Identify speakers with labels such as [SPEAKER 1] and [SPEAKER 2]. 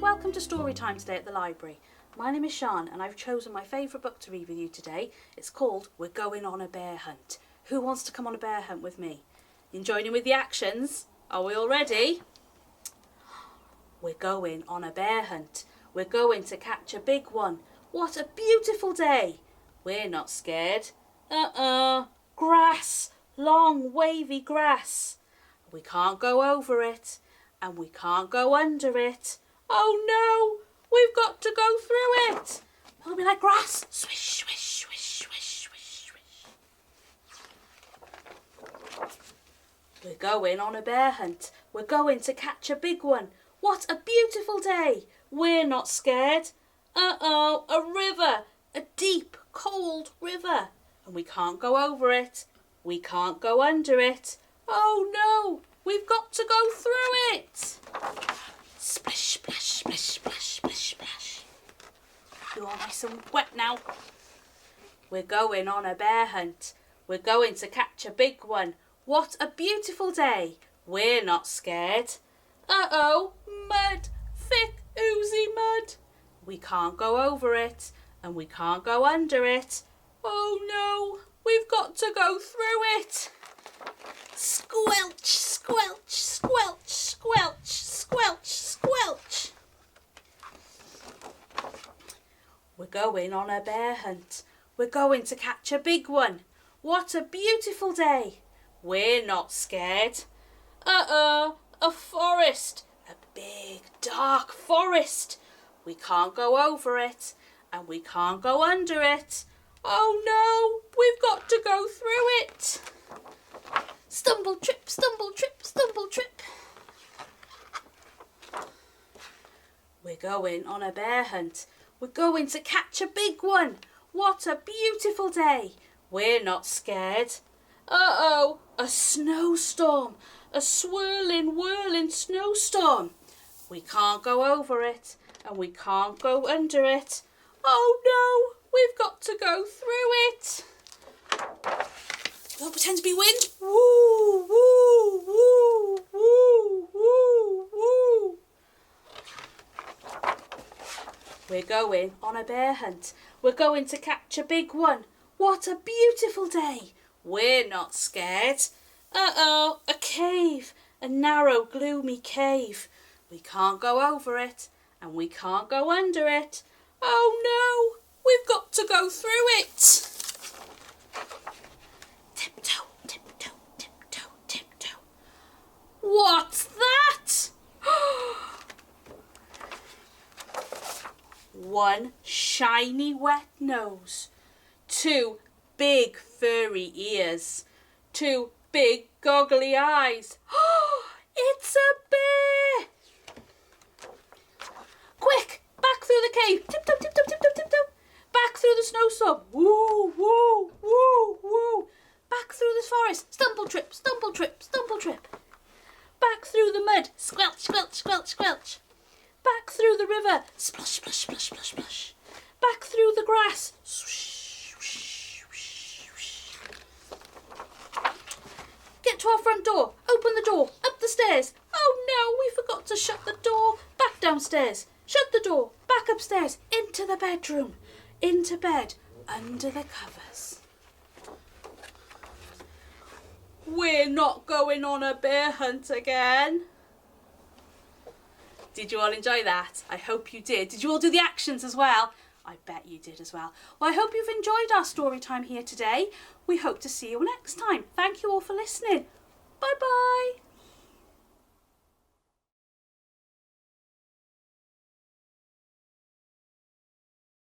[SPEAKER 1] Welcome to story time today at the library. My name is Sian and I've chosen my favourite book to read with you today. It's called We're Going on a Bear Hunt. Who wants to come on a bear hunt with me? In joining with the actions? Are we all ready? We're going on a bear hunt. We're going to catch a big one. What a beautiful day. We're not scared. Grass. Long wavy grass. We can't go over it and we can't go under it. Oh no, we've got to go through it. It'll be like grass. Swish, swish, swish, swish, swish, swish. We're going on a bear hunt. We're going to catch a big one. What a beautiful day. We're not scared. A river. A deep, cold river. And we can't go over it. We can't go under it. Oh no, we've got to go through it. Splish, splash, splish, splash, splish, splash. You're all nice and wet now. We're going on a bear hunt. We're going to catch a big one. What a beautiful day. We're not scared. Mud. Thick, oozy mud. We can't go over it and we can't go under it. Oh no, we've got to go through it. Squelch, squelch, squelch, squelch, squelch, squelch. We're going on a bear hunt. We're going to catch a big one. What a beautiful day. We're not scared. A forest. A big, dark forest. We can't go over it and we can't go under it. Oh no, we've got to go through it. Stumble, trip, stumble, trip, stumble, trip. We're going on a bear hunt. We're going to catch a big one. What a beautiful day. We're not scared. A snowstorm. A swirling, whirling snowstorm. We can't go over it and we can't go under it. Oh no, we've got to go through it. Don't pretend to be wind. Woo, woo, woo, woo, woo, woo. We're going on a bear hunt. We're going to catch a big one. What a beautiful day. We're not scared. A cave. A narrow, gloomy cave. We can't go over it and we can't go under it. Oh no, we've got to go through it. Tiptoe, tiptoe, tiptoe, tiptoe. What's that? One shiny wet nose. Two big furry ears. Two big goggly eyes. It's a bear! Quick, back through the cave. Tiptoe, tiptoe, tiptoe, tiptoe. Back through the snowstorm. Woo, woo, woo, woo. Back through the forest. Stumble, trip, stumble, trip, stumble, trip. Back through the mud. Squelch, squelch, squelch, squelch. Back through the river. Splosh, splash, splash, splash, splash. Back through the grass. Swish, swish, swish, swish. Get to our front door. Open the door. Up the stairs. Oh no, we forgot to shut the door. Back downstairs. Shut the door. Back upstairs. Into the bedroom. Into bed. Under the covers. We're not going on a bear hunt again. Did you all enjoy that? I hope you did. Did you all do the actions as well? I bet you did as well. Well, I hope you've enjoyed our story time here today. We hope to see you next time. Thank you all for listening. Bye-bye.